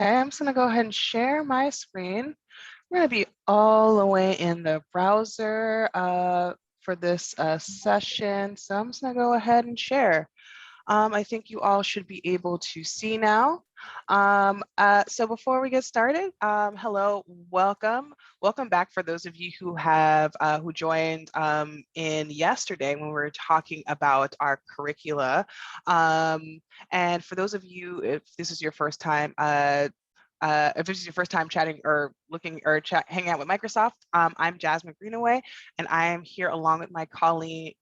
Okay, I'm just gonna go ahead and share my screen. We're gonna be all the way in the browser for this session. So I'm just gonna go ahead and share. I think you all should be able to see now. So before we get started, hello, welcome. Welcome back for those of you who have who joined in yesterday when we were talking about our curricula. And for those of you, if this is your first time, if this is your first time chatting or looking or hanging out with Microsoft, I'm Jasmine Greenaway, and I am here along with my colleague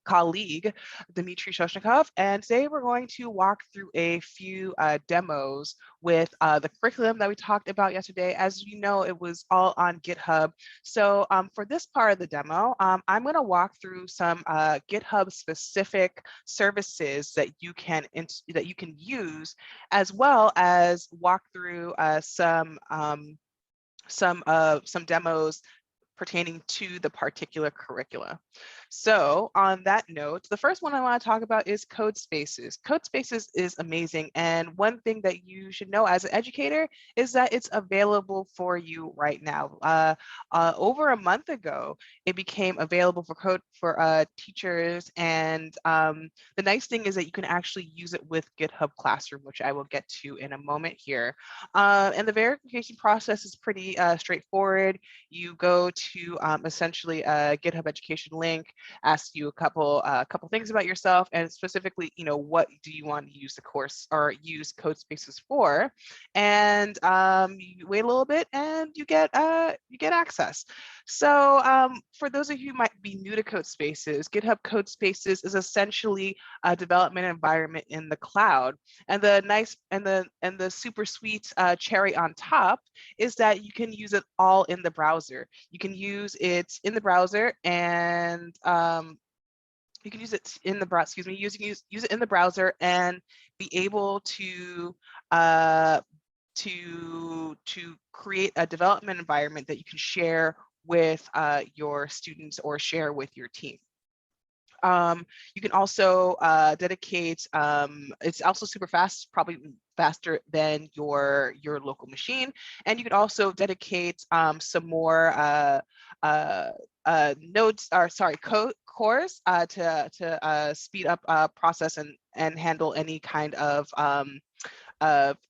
Dmitry Shoshnikov. And today we're going to walk through a few demos with the curriculum that we talked about yesterday. As you know, it was all on GitHub. So for this part of the demo, I'm going to walk through some GitHub specific services that you can use, as well as walk through some demos pertaining to the particular curricula. So on that note, the first one I want to talk about is code spaces. Code spaces is amazing. And one thing that you should know as an educator is that it's available for you right now. Over a month ago, it became available for teachers. And the nice thing is that you can actually use it with Github Classroom, which I will get to in a moment here. And the verification process is pretty straightforward. You go to essentially a GitHub education link, ask you a couple things about yourself, and specifically, what do you want to use the course or use code spaces for? And you wait a little bit, and you get access. So for those of you who might be new to code spaces, GitHub Code Spaces is essentially a development environment in the cloud. And the nice and the super sweet cherry on top is that you can use it all in the browser. You can use it in the browser, and you can use it in the browser. Excuse me, use it in the browser and be able to create a development environment that you can share with your students or share with your team. You can also dedicate, it's also super fast, probably faster than your local machine. And you can also dedicate some more cores to speed up process and handle any kind of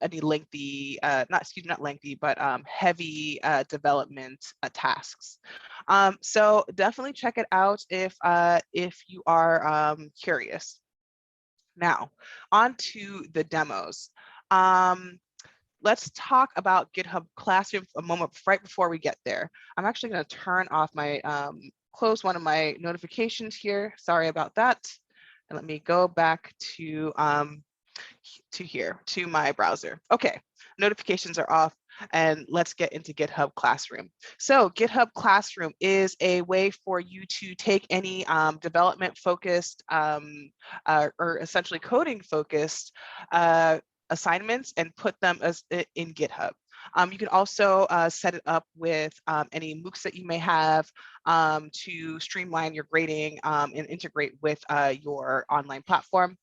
any lengthy, not lengthy, but heavy development tasks. So definitely check it out if you are curious. Now, on to the demos. Let's talk about GitHub Classroom for a moment right before we get there. I'm actually going to turn off my, close one of my notifications here. Sorry about that. And let me go back to my browser. Okay, notifications are off, and let's get into GitHub Classroom. So GitHub Classroom is a way for you to take any development focused or essentially coding focused assignments and put them in GitHub. You can also set it up with any MOOCs that you may have to streamline your grading and integrate with your online platform.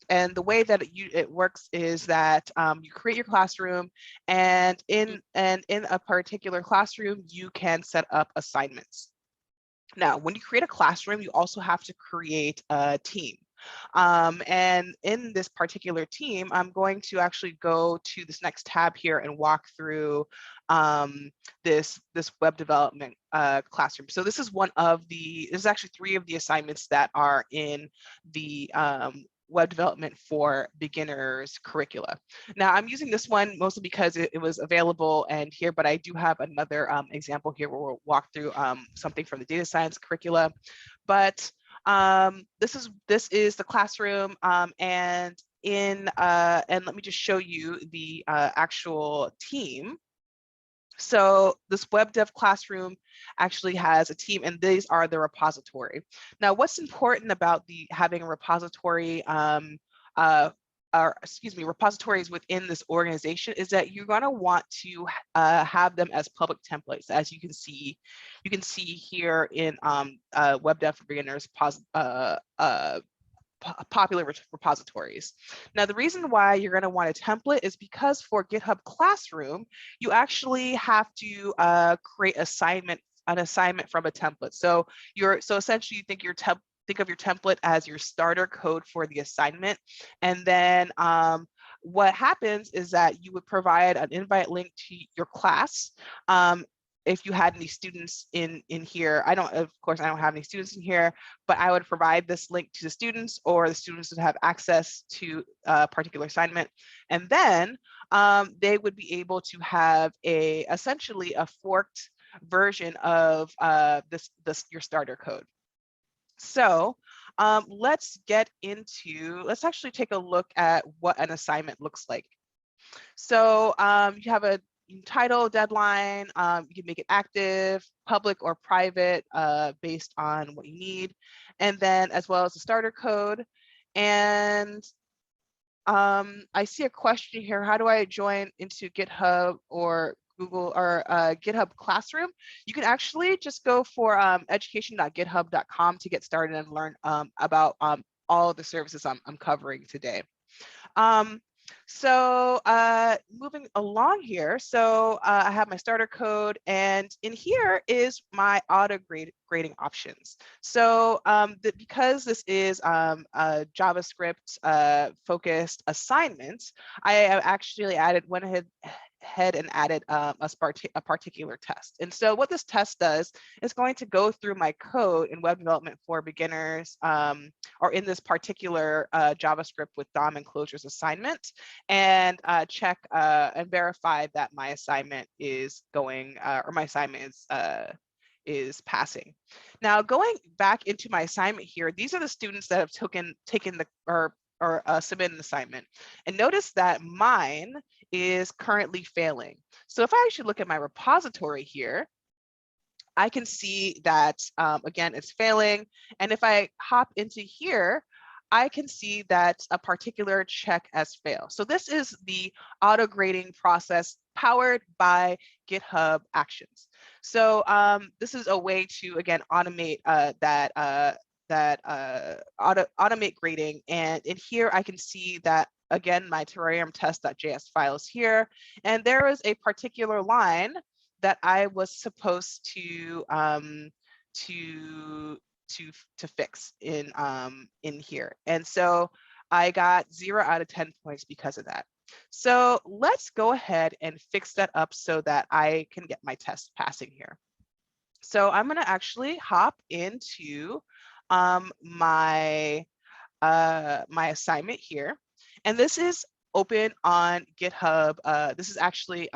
And the way that it works is that you create your classroom, and in a particular classroom, you can set up assignments. Now, when you create a classroom, you also have to create a team. And in this particular team, I'm going to actually go to this next tab here and walk through this web development classroom. So this is there's actually 3 of the assignments that are in the web development for beginners curricula. Now I'm using this one mostly because it was available and here, but I do have another example here where we'll walk through something from the data science curricula. But this is the classroom, and let me just show you the actual team. So this web dev classroom actually has a team, and these are the repository. Now, what's important about having a repository, repositories within this organization is that you're going to want to have them as public templates, as you can see here in web dev for beginners popular repositories. Now, the reason why you're going to want a template is because for GitHub Classroom, you actually have to create an assignment from a template. So essentially you think of your template as your starter code for the assignment, and then what happens is that you would provide an invite link to your class. If you had any students in here, of course I don't have any students in here, but I would provide this link to the students, or the students would have access to a particular assignment, and then they would be able to have essentially a forked version of your starter code. So let's actually take a look at what an assignment looks like. So you have a title, deadline, you can make it active, public or private, based on what you need, and then as well as the starter code. And I see a question here: how do I join into GitHub or Google or GitHub Classroom? You can actually just go for education.github.com to get started and learn about all of the services I'm covering today. So moving along here, so I have my starter code, and in here is my auto grading options. So because this is a JavaScript focused assignment, I actually went ahead and added a particular test. And so what this test does is going to go through my code in web development for beginners, or in this particular JavaScript with DOM and closures assignment, and check and verify that my assignment is going, or my assignment is passing. Now, going back into my assignment here, these are the students that have taken the or submit an assignment, and notice that mine is currently failing. So if I actually look at my repository here, I can see that again, it's failing. And if I hop into here, I can see that a particular check has failed. So this is the auto grading process powered by GitHub Actions. So this is a way to, again, automate automate grading. And in here, I can see that, again, my terrarium test.js file is here. And there is a particular line that I was supposed to fix in here. And so I got 0 out of 10 points because of that. So let's go ahead and fix that up so that I can get my test passing here. So I'm going to actually hop into my assignment here, and this is open on GitHub. This is actually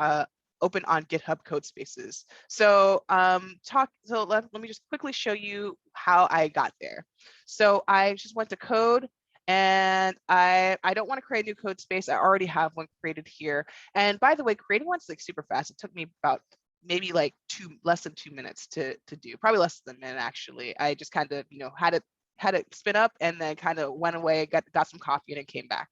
open on GitHub Codespaces. So let me just quickly show you how I got there. So I just went to code, and I don't want to create a new code space. I already have one created here. And by the way, creating one's like super fast. It took me about maybe like less than 2 minutes to do, probably less than a minute actually. I just kind of, had it spin up and then kind of went away, got some coffee, and it came back.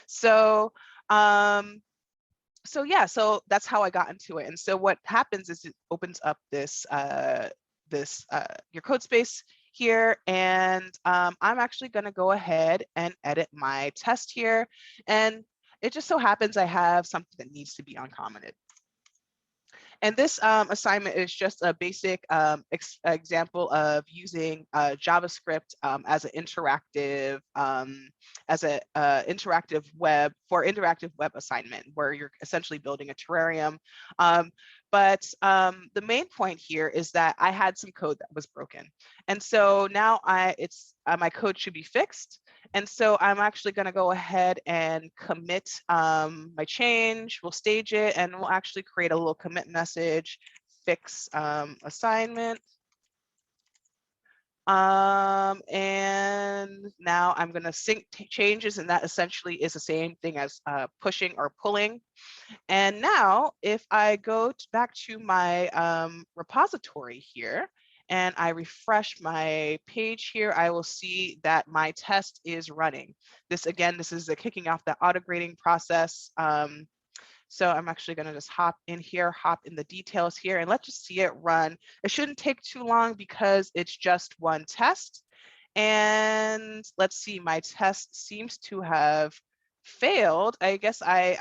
So yeah, so that's how I got into it. And so what happens is it opens up this your code space here, and I'm actually going to go ahead and edit my test here. And it just so happens I have something that needs to be uncommented. And this assignment is just a basic example of using JavaScript as an interactive interactive web assignment, where you're essentially building a terrarium. But the main point here is that I had some code that was broken, and so now my code should be fixed. And so I'm actually going to go ahead and commit my change. We'll stage it, and we'll actually create a little commit message, fix assignment. And now I'm going to sync changes, and that essentially is the same thing as pushing or pulling. And now if I go back to my repository here, and I refresh my page here, I will see that my test is running. This is the kicking off the auto grading process. So I'm actually going to just hop in here, hop in the details here, and let's just see it run. It shouldn't take too long because it's just one test. And let's see, my test seems to have failed. I guess I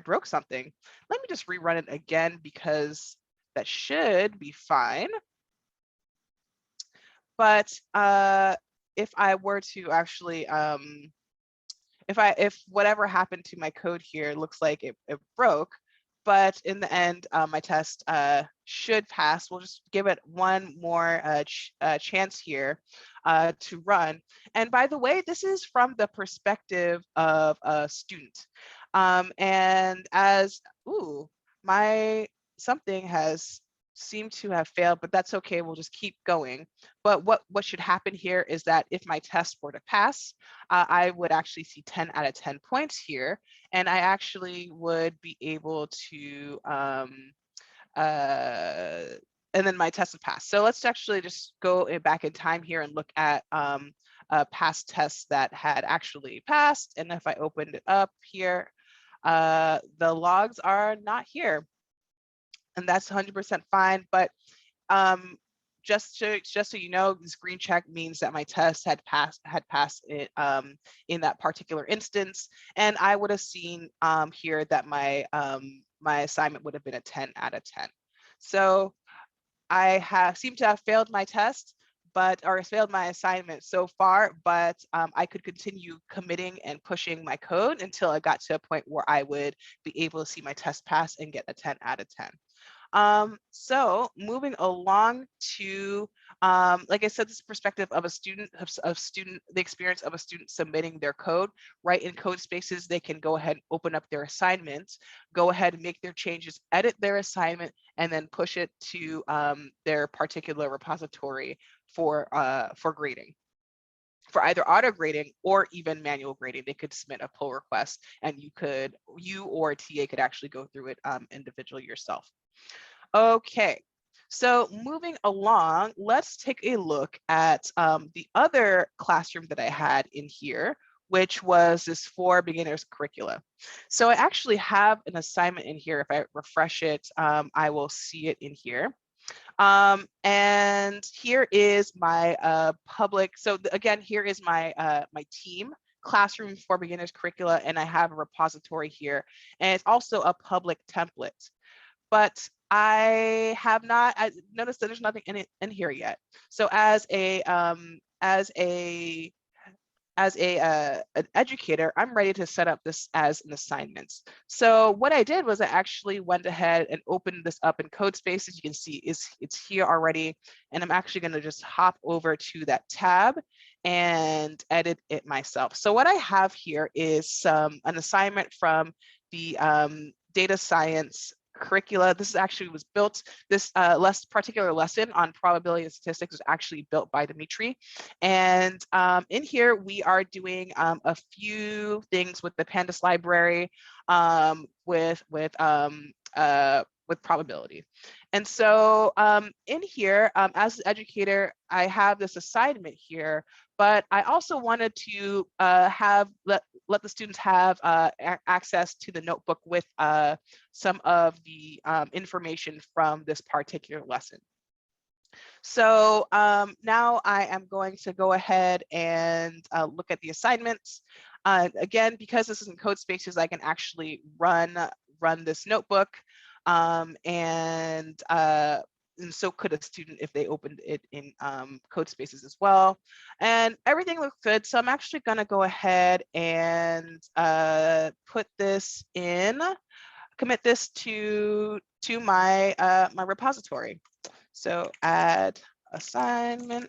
broke something. Let me just rerun it again because that should be fine. But if I were to actually if whatever happened to my code here looks like it broke, but in the end, my test should pass. We'll just give it one more chance here to run. And by the way, this is from the perspective of a student. And as, something has seemed to have failed, but that's okay, we'll just keep going. But what should happen here is that if my test were to pass, I would actually see 10 out of 10 points here, and I actually would be able to, and then my test would pass. So let's actually just go back in time here and look at past tests that had actually passed. And if I opened it up here, the logs are not here. And that's 100% fine, but just so you know, this green check means that my test had passed it in that particular instance, and I would have seen here that my my assignment would have been a 10 out of 10. So I seem to have failed my test, or failed my assignment so far, but I could continue committing and pushing my code until I got to a point where I would be able to see my test pass and get a 10 out of 10. So moving along to, like I said, this perspective of a student, the experience of a student submitting their code, right? In code spaces, they can go ahead and open up their assignments, go ahead and make their changes, edit their assignment, and then push it to their particular repository for grading. For either auto grading or even manual grading, they could submit a pull request, and you or a TA could actually go through it individually yourself. Okay, so moving along, let's take a look at the other classroom that I had in here, which was this for beginners curricula. So I actually have an assignment in here. If I refresh it, I will see it in here. And here is my public. So again, here is my my team classroom for beginners curricula, and I have a repository here, and it's also a public template. But I have not. I noticed that there's nothing in here yet. So as an educator, I'm ready to set up this as an assignment. So what I did was I actually went ahead and opened this up in Codespace. As you can see, it's here already. And I'm actually going to just hop over to that tab and edit it myself. So what I have here is an assignment from the data science curricula. This actually was built, this particular lesson on probability and statistics was actually built by Dmitry. And in here, we are doing a few things with the Pandas library with probability. And so in here, as an educator, I have this assignment here, but I also wanted to let the students have access to the notebook with some of the information from this particular lesson. So now I am going to go ahead and look at the assignments. Again, because this is in code spaces, I can actually run this notebook, and so could a student if they opened it in code spaces as well. And everything looks good. So I'm actually going to go ahead and put this in, commit this to my my repository. So add assignment,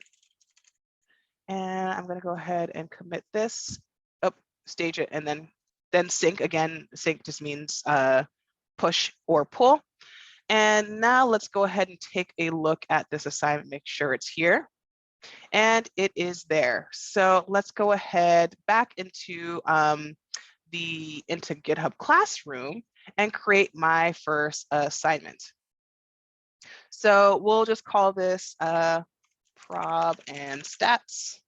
and I'm going to go ahead and commit this. Oh, stage it, and then sync. Again, sync just means push or pull. And now let's go ahead and take a look at this assignment, make sure it's here. And it is there. So let's go ahead back into GitHub Classroom and create my first assignment. So we'll just call this prob and stats.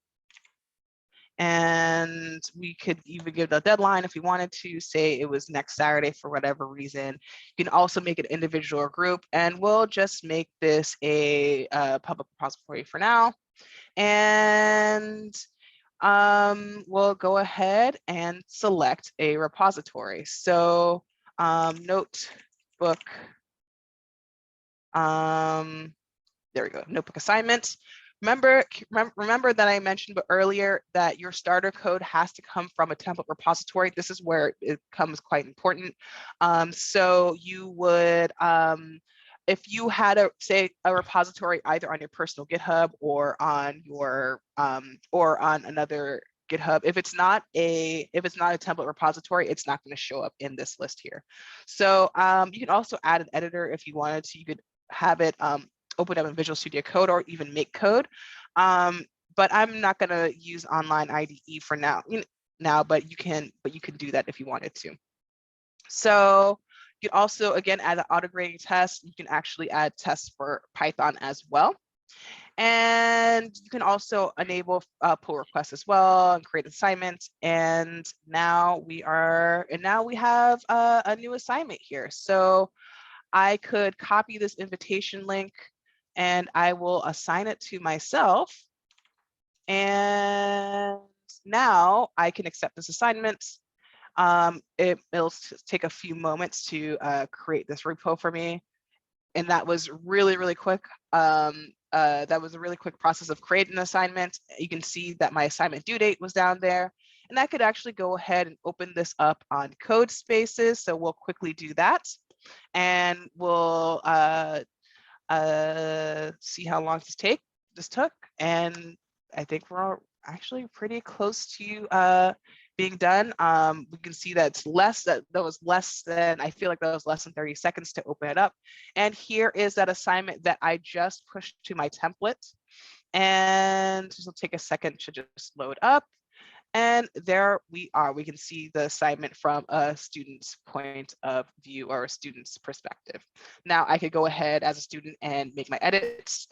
And we could even give the deadline if we wanted to, say it was next Saturday for whatever reason. You can also make an individual or group, and we'll just make this a public repository for now. And we'll go ahead and select a repository. So notebook, there we go, notebook assignment. Remember that I mentioned earlier that your starter code has to come from a template repository. This is where it becomes quite important. So you would, if you had say a repository either on your personal GitHub or on your or on another GitHub, if it's not a template repository, it's not going to show up in this list here. So you can also add an editor if you wanted to. You could have it open up in Visual Studio Code or even make code. But I'm not going to use online IDE for now. But you can do that if you wanted to. So you can also, again, add an auto-grading test. You can actually add tests for Python as well. And you can also enable pull requests as well and create assignments. And now we have a new assignment here. So I could copy this invitation link and I will assign it to myself. And now I can accept this assignment. It'll take a few moments to create this repo for me. And that was really, really quick. That was a really quick process of creating an assignment. You can see that my assignment due date was down there. And I could actually go ahead and open this up on Code Spaces. So we'll quickly do that. And we'll see how long this took. And I think we're actually pretty close to being done. We can see that it's I feel like that was less than 30 seconds to open it up. And here is that assignment that I just pushed to my template. And this will take a second to just load up. And there we are. We can see the assignment from a student's point of view or a student's perspective. Now I could go ahead as a student and make my edits,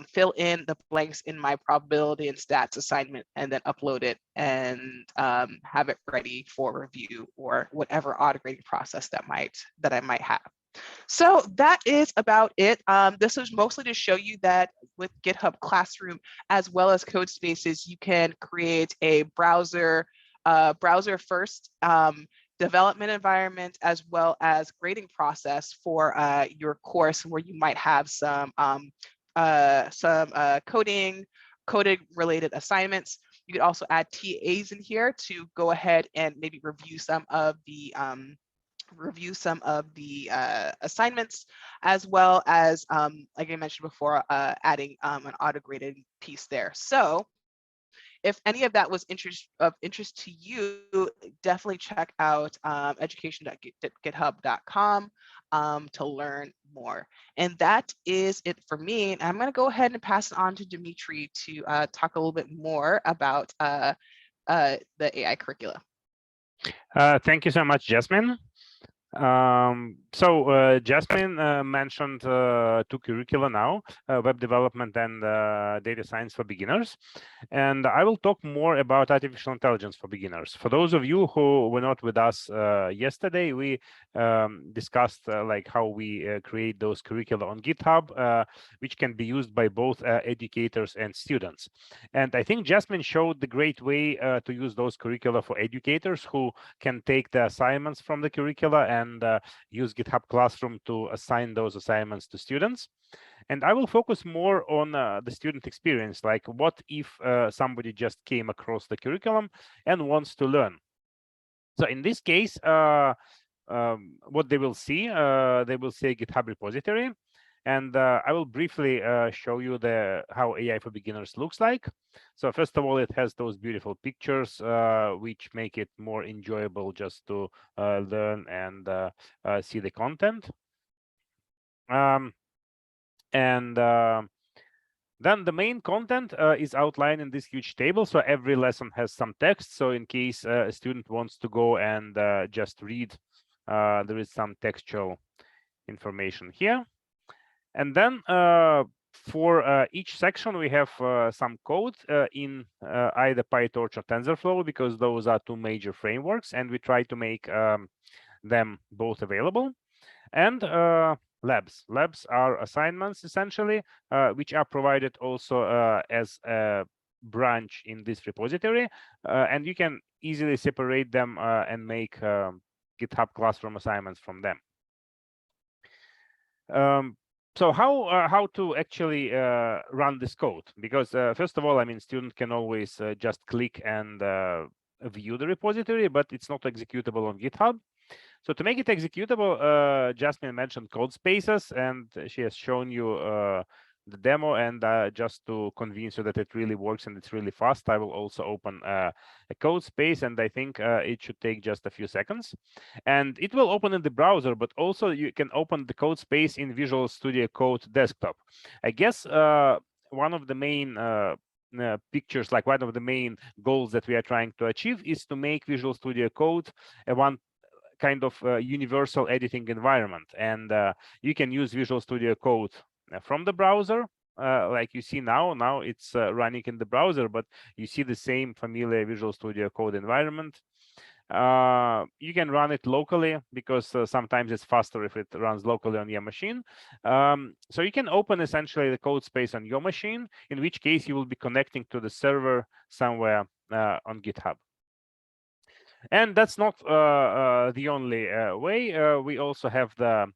fill in the blanks in my probability and stats assignment, and then upload it and have it ready for review or whatever auto-grading process that I might have. So that is about it. This was mostly to show you that with GitHub Classroom, as well as Code Spaces, you can create a browser first development environment, as well as grading process for your course, where you might have some coding related assignments. You could also add TAs in here to go ahead and maybe review some of the assignments, as well as, like I mentioned before, adding an auto-graded piece there. So if any of that was of interest to you, definitely check out education.github.com to learn more. And that is it for me. And I'm going to go ahead and pass it on to Dmitry to talk a little bit more about the AI curricula. Thank you so much, Jasmine. Jasmine mentioned two curricula now, web development and data science for beginners. And I will talk more about artificial intelligence for beginners. For those of you who were not with us yesterday, we discussed like how we create those curricula on GitHub, which can be used by both educators and students. And I think Jasmine showed the great way to use those curricula for educators who can take the assignments from the curricula and use GitHub Classroom to assign those assignments to students. And I will focus more on the student experience, like what if somebody just came across the curriculum and wants to learn. So in this case, what they will see a GitHub repository. And I will briefly show you how AI for beginners looks like. So first of all, it has those beautiful pictures, which make it more enjoyable just to learn and see the content. Then the main content is outlined in this huge table. So every lesson has some text. So in case a student wants to go and just read, there is some textual information here. And then for each section, we have some code in either PyTorch or TensorFlow, because those are two major frameworks, and we try to make them both available. And labs. Labs are assignments essentially, which are provided also as a branch in this repository, and you can easily separate them and make GitHub Classroom assignments from them. So how to actually run this code? Because first of all, I mean, student can always just click and view the repository, but it's not executable on GitHub. So to make it executable, Jasmine mentioned code spaces, and she has shown you the demo. And just to convince you that it really works and it's really fast, I will also open a code space, and I think it should take just a few seconds. And it will open in the browser, but also you can open the code space in Visual Studio Code desktop. I guess one of the main pictures, like one of the main goals that we are trying to achieve, is to make Visual Studio Code one kind of universal editing environment, and you can use Visual Studio Code from the browser, like you see now. Now it's running in the browser, but you see the same familiar Visual Studio Code environment. You can run it locally, because sometimes it's faster if it runs locally on your machine. So you can open essentially the code space on your machine, in which case you will be connecting to the server somewhere on GitHub. And that's not the only way. We also have the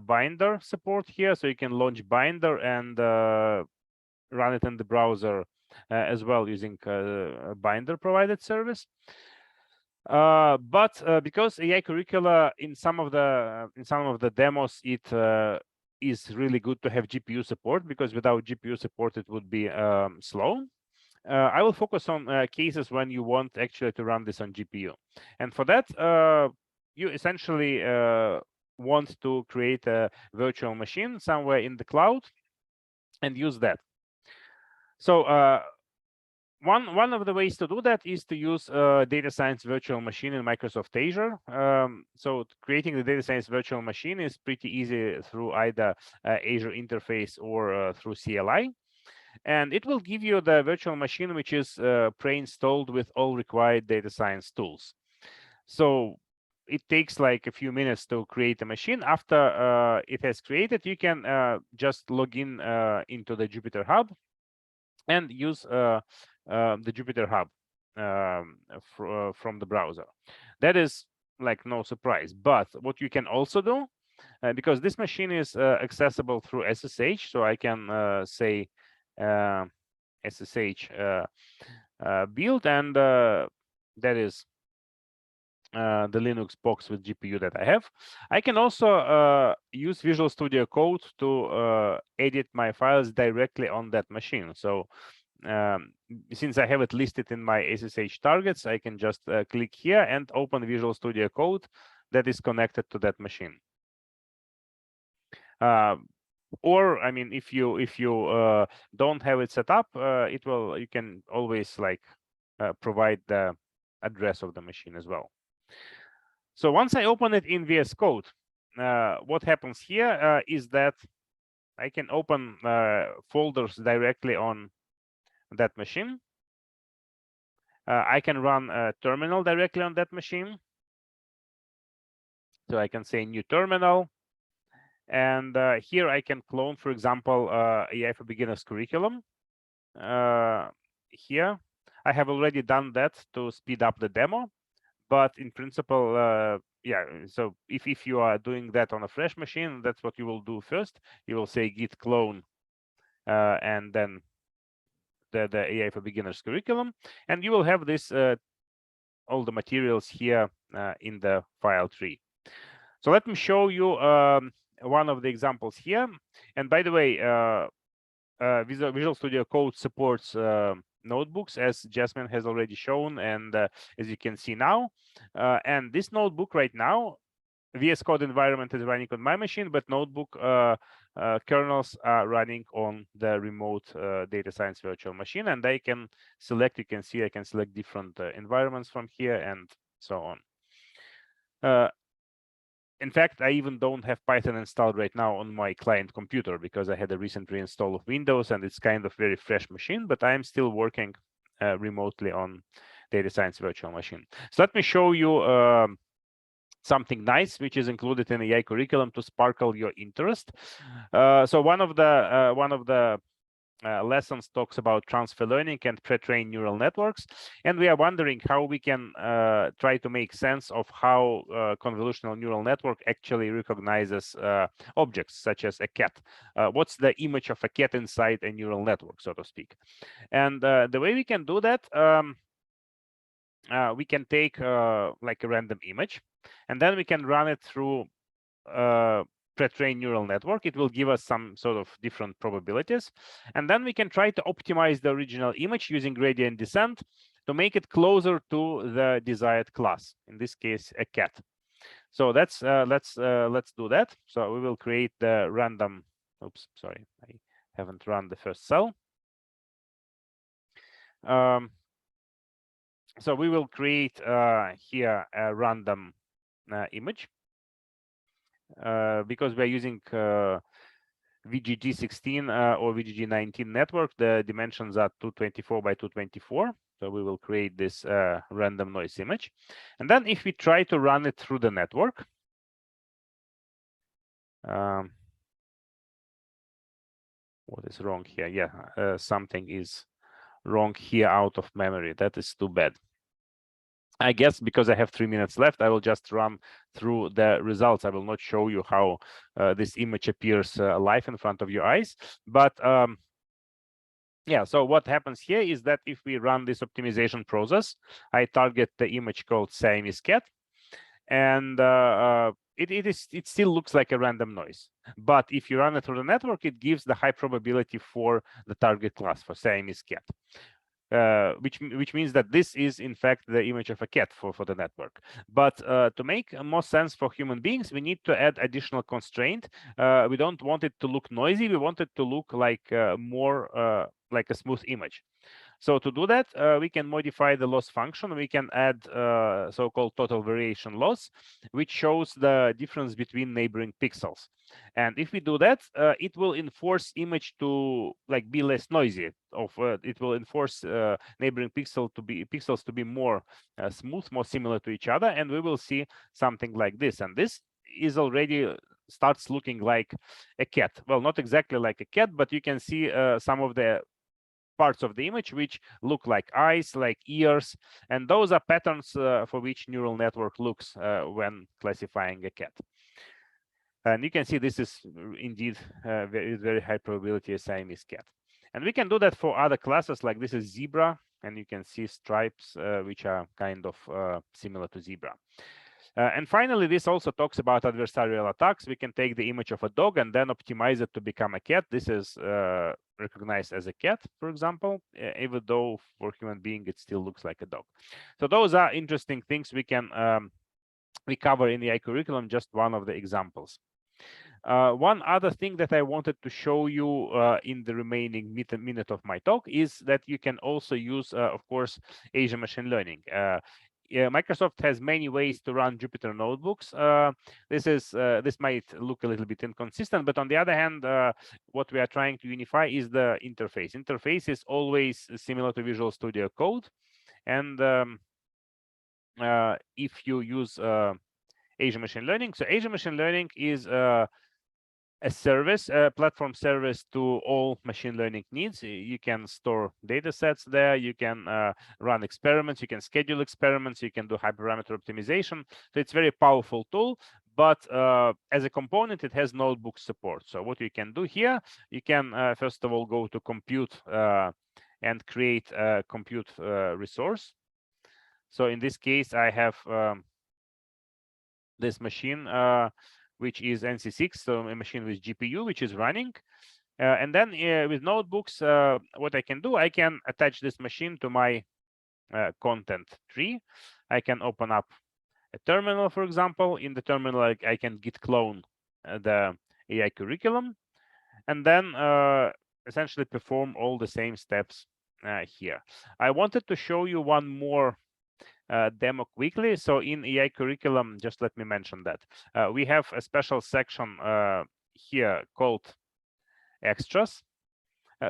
binder support here, so you can launch binder and run it in the browser as well using a binder provided service. But because AI Curricula in some of the demos, it is really good to have GPU support, because without GPU support it would be slow. I will focus on cases when you want actually to run this on GPU. And for that, you essentially want to create a virtual machine somewhere in the cloud and use that. So one of the ways to do that is to use data science virtual machine in Microsoft Azure. So creating the data science virtual machine is pretty easy through either Azure interface or through CLI. And it will give you the virtual machine, which is pre-installed with all required data science tools. So it takes like a few minutes to create a machine. After it has created, you can just log in into the Jupyter Hub and use the Jupyter Hub from the browser. That is like no surprise. But what you can also do, because this machine is accessible through SSH, so I can say SSH build, and that is the Linux box with GPU that I have. I can also use Visual Studio Code to edit my files directly on that machine. So since I have it listed in my SSH targets, I can just click here and open Visual Studio Code that is connected to that machine. Or I mean, if you don't have it set up, you can always like provide the address of the machine as well. So once I open it in VS Code, what happens here is that I can open folders directly on that machine. I can run a terminal directly on that machine. So I can say new terminal. And here I can clone, for example, AI for Beginners curriculum. Here, I have already done that to speed up the demo. But in principle, yeah, so if you are doing that on a fresh machine, that's what you will do first. You will say git clone and then the AI for Beginners curriculum. And you will have this all the materials here in the file tree. So let me show you one of the examples here. And by the way, Visual Studio Code supports notebooks, as Jasmine has already shown, and as you can see now. And this notebook right now, VS Code environment is running on my machine, but notebook kernels are running on the remote data science virtual machine. And I can select, you can see, I can select different environments from here and so on. In fact, I even don't have Python installed right now on my client computer because I had a recent reinstall of Windows and it's kind of very fresh machine, but I'm still working remotely on data science virtual machine. So let me show you something nice which is included in the AI curriculum to sparkle your interest. So one of the lessons talks about transfer learning and pre-trained neural networks, and we are wondering how we can try to make sense of how convolutional neural network actually recognizes objects such as a cat. What's the image of a cat inside a neural network, so to speak? And the way we can do that, we can take like a random image, and then we can run it through pre-trained neural network. It will give us some sort of different probabilities, and then we can try to optimize the original image using gradient descent to make it closer to the desired class, in this case a cat. So let's do that. So we will create the random, oops, sorry, I haven't run the first cell. So we will create here a random image because we are using VGG16 or VGG19 network. The dimensions are 224 by 224. So we will create this random noise image. And then if we try to run it through the network, what is wrong here? Yeah, something is wrong here out of memory. That is too bad. I guess because I have 3 minutes left, I will just run through the results. I will not show you how this image appears live in front of your eyes. But yeah, so what happens here is that if we run this optimization process, I target the image called Siamese cat, and it still looks like a random noise. But if you run it through the network, it gives the high probability for the target class, for Siamese cat. Which means that this is in fact the image of a cat for the network. But to make more sense for human beings, we need to add additional constraint. We don't want it to look noisy. We want it to look like more like a smooth image. So to do that, we can modify the loss function. We can add so-called total variation loss, which shows the difference between neighboring pixels. And if we do that, it will enforce image to like be less noisy. It will enforce neighboring pixels to be more smooth, more similar to each other, and we will see something like this. And this is already starts looking like a cat. Well, not exactly like a cat, but you can see some of the parts of the image which look like eyes, like ears, and those are patterns for which neural network looks when classifying a cat. And you can see this is indeed very high probability a Siamese cat. And we can do that for other classes, like this is zebra, and you can see stripes which are kind of similar to zebra. And finally, this also talks about adversarial attacks. We can take the image of a dog and then optimize it to become a cat. This is recognized as a cat, for example, even though for human being, it still looks like a dog. So those are interesting things we can we cover in the AI curriculum, just one of the examples. One other thing that I wanted to show you in the remaining minute of my talk is that you can also use, of course, Azure machine learning. Microsoft has many ways to run Jupyter notebooks. This might look a little bit inconsistent, but on the other hand, what we are trying to unify is the interface. Interface is always similar to Visual Studio Code, and if you use Azure machine learning, so Azure machine learning is a service, a platform service to all machine learning needs. You can store data sets there, you can run experiments, you can schedule experiments, you can do hyperparameter optimization. So it's a very powerful tool, but as a component, it has notebook support. So what you can do here, you can first of all go to compute and create a compute resource. So in this case, I have this machine which is NC6, so a machine with GPU, which is running. And then with notebooks, what I can do, I can attach this machine to my content tree. I can open up a terminal, for example. In the terminal, I can git clone the AI curriculum, and then essentially perform all the same steps here. I wanted to show you one more demo quickly. So in AI curriculum, just let me mention that we have a special section here called extras.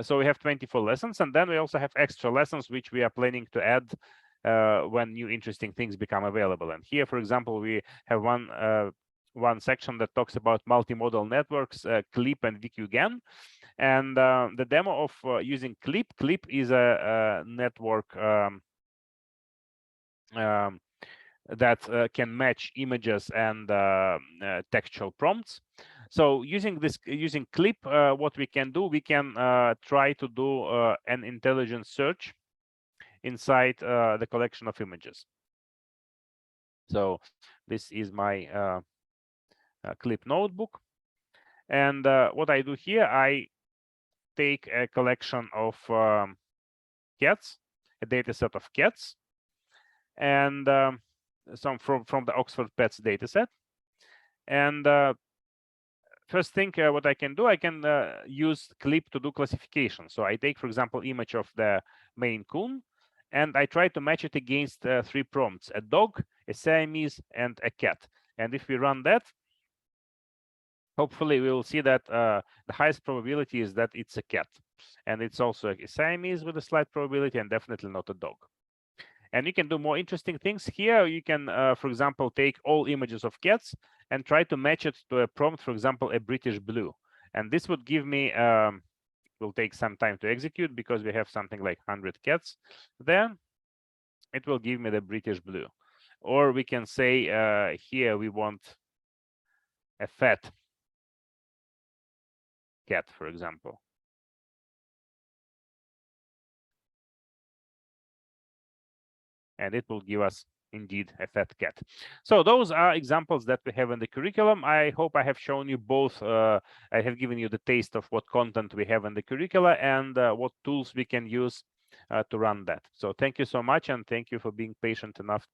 So we have 24 lessons, and then we also have extra lessons which we are planning to add when new interesting things become available. And here, for example, we have one section that talks about multimodal networks, CLIP and VQGAN. And the demo of using CLIP. CLIP is a network that can match images and textual prompts. So using CLIP, what we can do, we can try to do an intelligent search inside the collection of images. So this is my CLIP notebook. And what I do here, I take a collection of cats, a data set of cats, and some from the Oxford Pets dataset. And first thing, what I can do, I can use CLIP to do classification. So I take, for example, image of the Maine Coon, and I try to match it against 3 prompts: a dog, a Siamese, and a cat. And if we run that, hopefully we will see that the highest probability is that it's a cat. And it's also a Siamese with a slight probability, and definitely not a dog. And you can do more interesting things here. You can, for example, take all images of cats and try to match it to a prompt, for example, a British blue. And this would give me, will take some time to execute because we have something like 100 cats there. It will give me the British blue. Or we can say here we want a fat cat, for example. And it will give us indeed a fat cat. So those are examples that we have in the curriculum. I hope I have shown you both. I have given you the taste of what content we have in the curricula and what tools we can use to run that. So thank you so much, and thank you for being patient enough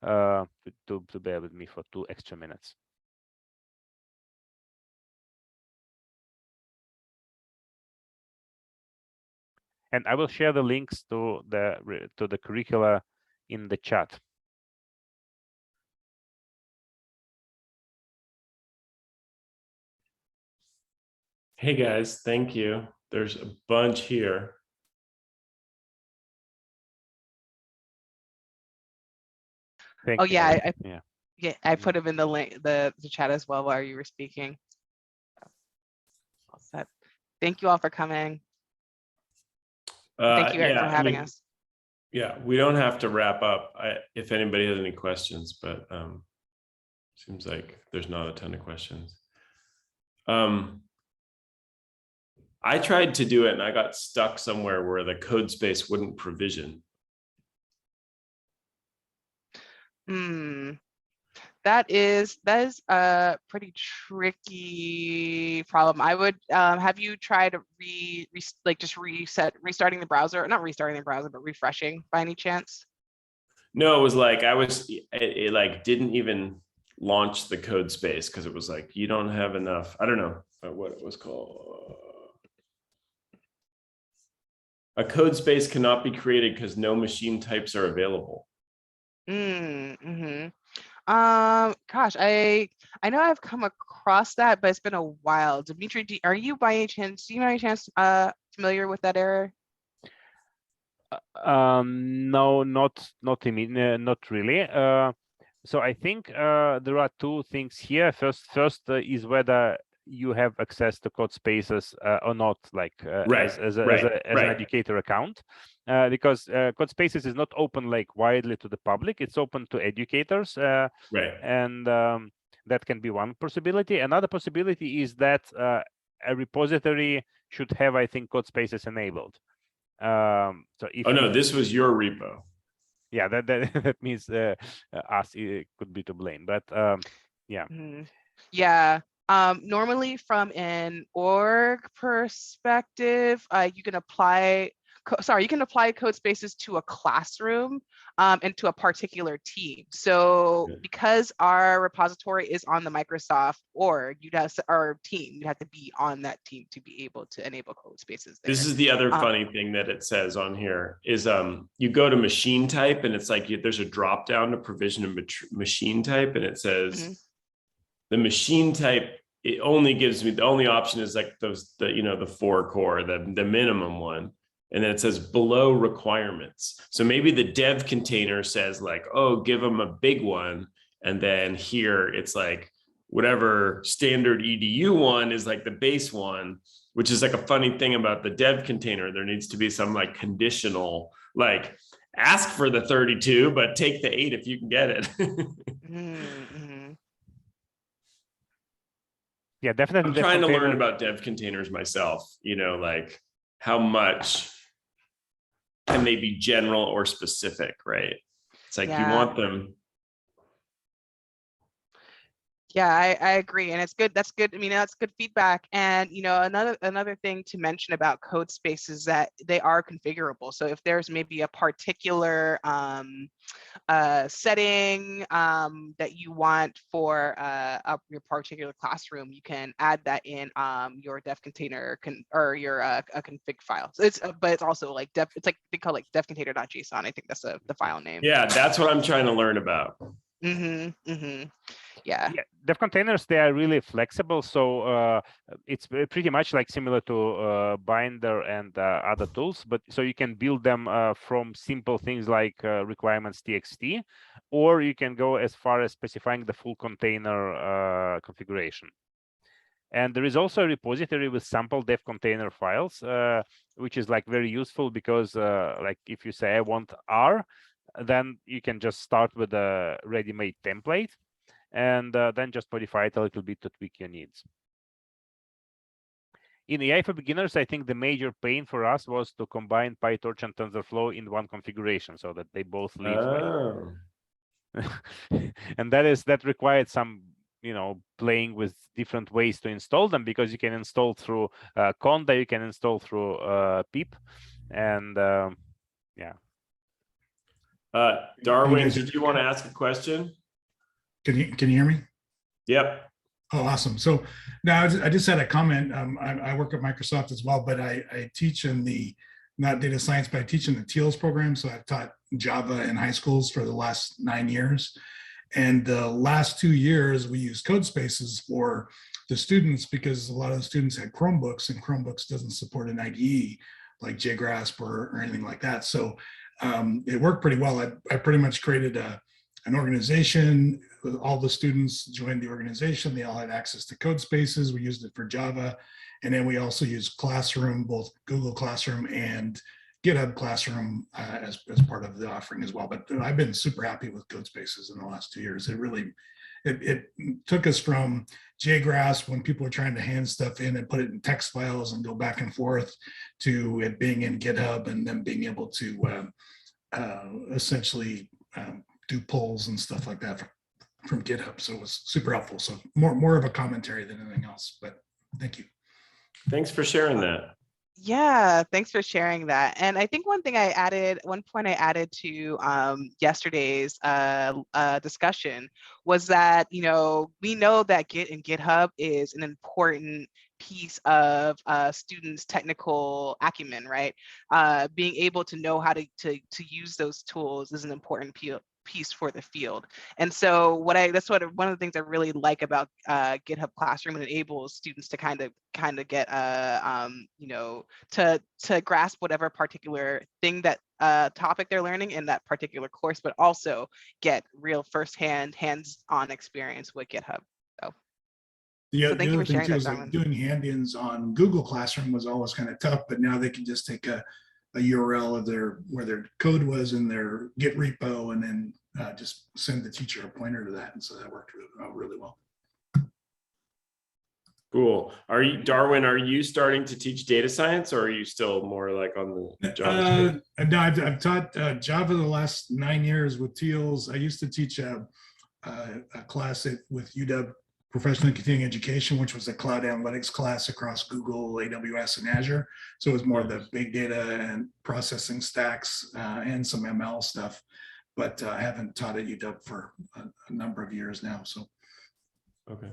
to bear with me for 2 extra minutes. And I will share the links to the curricula in the chat. Hey guys, thank you. There's a bunch here. Oh yeah, I put them in the link, the chat as well while you were speaking. All set. Thank you all for coming. Thank you, Eric, for having us. Yeah, we don't have to wrap up if anybody has any questions, but seems like there's not a ton of questions. I tried to do it and I got stuck somewhere where the code space wouldn't provision. That is a pretty tricky problem. I would have you try to restarting the browser, not restarting the browser, but refreshing by any chance? No, it was like it like didn't even launch the code space because it was like you don't have enough. I don't know what it was called. A code space cannot be created because no machine types are available. Gosh, I know I've come across that, but it's been a while. Dmitry, are you by any chance familiar with that error? No, not really. So I think there are 2 things here. First is whether you have access to code spaces or not, like as an educator account, because code spaces is not open like widely to the public. It's open to educators, and that can be one possibility. Another possibility is that a repository should have, I think, code spaces enabled. So if no, this was your repo. Yeah, that means us could be to blame, but yeah. Yeah. Normally from an org perspective, you can apply code spaces to a classroom and to a particular team. So because our repository is on the Microsoft org, you'd have to be on that team to be able to enable code spaces there. This is the other funny thing that it says on here is you go to machine type and it's like there's a drop down to provision of machine type, and it says the machine type, it only gives me, the only option is like the 4 core, the minimum one. And then it says below requirements. So maybe the dev container says like, oh, give them a big one. And then here it's like whatever standard EDU one is like the base one, which is like a funny thing about the dev container. There needs to be some like conditional, like ask for the 32, but take the 8 if you can get it. Yeah, definitely. I'm trying to learn about dev containers myself, you know, like how much can they be general or specific, right? It's like you want them. Yeah, I agree. And it's good. That's good. I mean, that's good feedback. And, you know, another thing to mention about code space is that they are configurable. So if there's maybe a particular setting that you want for your particular classroom, you can add that in your dev container or your a config file. So it's but it's also like it's like they call it like devcontainer.json. I think that's the file name. Yeah, that's what I'm trying to learn about. Yeah, dev containers, they are really flexible, so it's pretty much like similar to Binder and other tools, but so you can build them from simple things like requirements txt, or you can go as far as specifying the full container configuration. And there is also a repository with sample dev container files, which is like very useful because like if you say I want R, then you can just start with a ready-made template and then just modify it a little bit to tweak your needs. In AI for beginners, I think the major pain for us was to combine PyTorch and TensorFlow in one configuration so that they both live. Oh. And that required some, you know, playing with different ways to install them, because you can install through Conda, you can install through pip, and yeah. Darwin, did you want to ask a question? Can you hear me? Yep. Oh, awesome. So now I just had a comment. I work at Microsoft as well, but I teach in the, not data science, but I teach in the TEALS program. So I've taught Java in high schools for the last 9 years. And the last 2 years, we use code spaces for the students because a lot of the students had Chromebooks, and Chromebooks doesn't support an IDE like JGrasp or anything like that. So it worked pretty well. I pretty much created an organization. All the students joined the organization. They all had access to code spaces. We used it for Java. And then we also used Classroom, both Google Classroom and Github Classroom as part of the offering as well. But I've been super happy with code spaces in the last 2 years. It really, it took us from JGrasp, when people were trying to hand stuff in and put it in text files and go back and forth, to it being in GitHub and then being able to essentially do polls and stuff like that from GitHub. So it was super helpful. So more of a commentary than anything else, but thank you. Thanks for sharing that. Yeah, thanks for sharing that. And I think one point I added to yesterday's discussion was that, you know, we know that Git and GitHub is an important piece of students' technical acumen, right? Being able to know how to use those tools is an important piece for the field. And so one of the things I really like about GitHub Classroom, it enables students to kind of get you know, to grasp whatever particular thing that topic they're learning in that particular course, but also get real firsthand hands-on experience with GitHub. So thank you for sharing that, Darwin. Doing hand-ins on Google Classroom was always kind of tough, but now they can just take a URL of where their code was in their Git repo, and then just send the teacher a pointer to that. And so that worked really well. Cool. Darwin, are you starting to teach data science, or are you still more like on the Java? No, I've taught Java the last 9 years with TEALS. I used to teach a class with UW Professional Continuing Education, which was a cloud analytics class across Google, AWS, and Azure. So it was more of the big data and processing stacks and some ML stuff. But I haven't taught at UW for a number of years now. So, okay.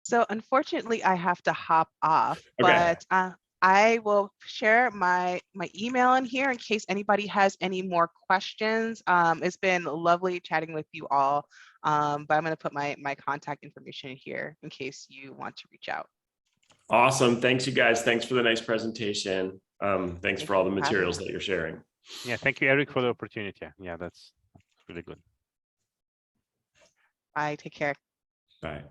So unfortunately, I have to hop off, Okay. but I will share my email in here in case anybody has any more questions. It's been lovely chatting with you all, but I'm going to put my contact information here in case you want to reach out. Awesome. Thanks, you guys. Thanks for the nice presentation. Thanks for all the you for having materials us. that you're sharing. Yeah, thank you, Eric, for the opportunity. Yeah, that's really good. Bye. Take care. Bye.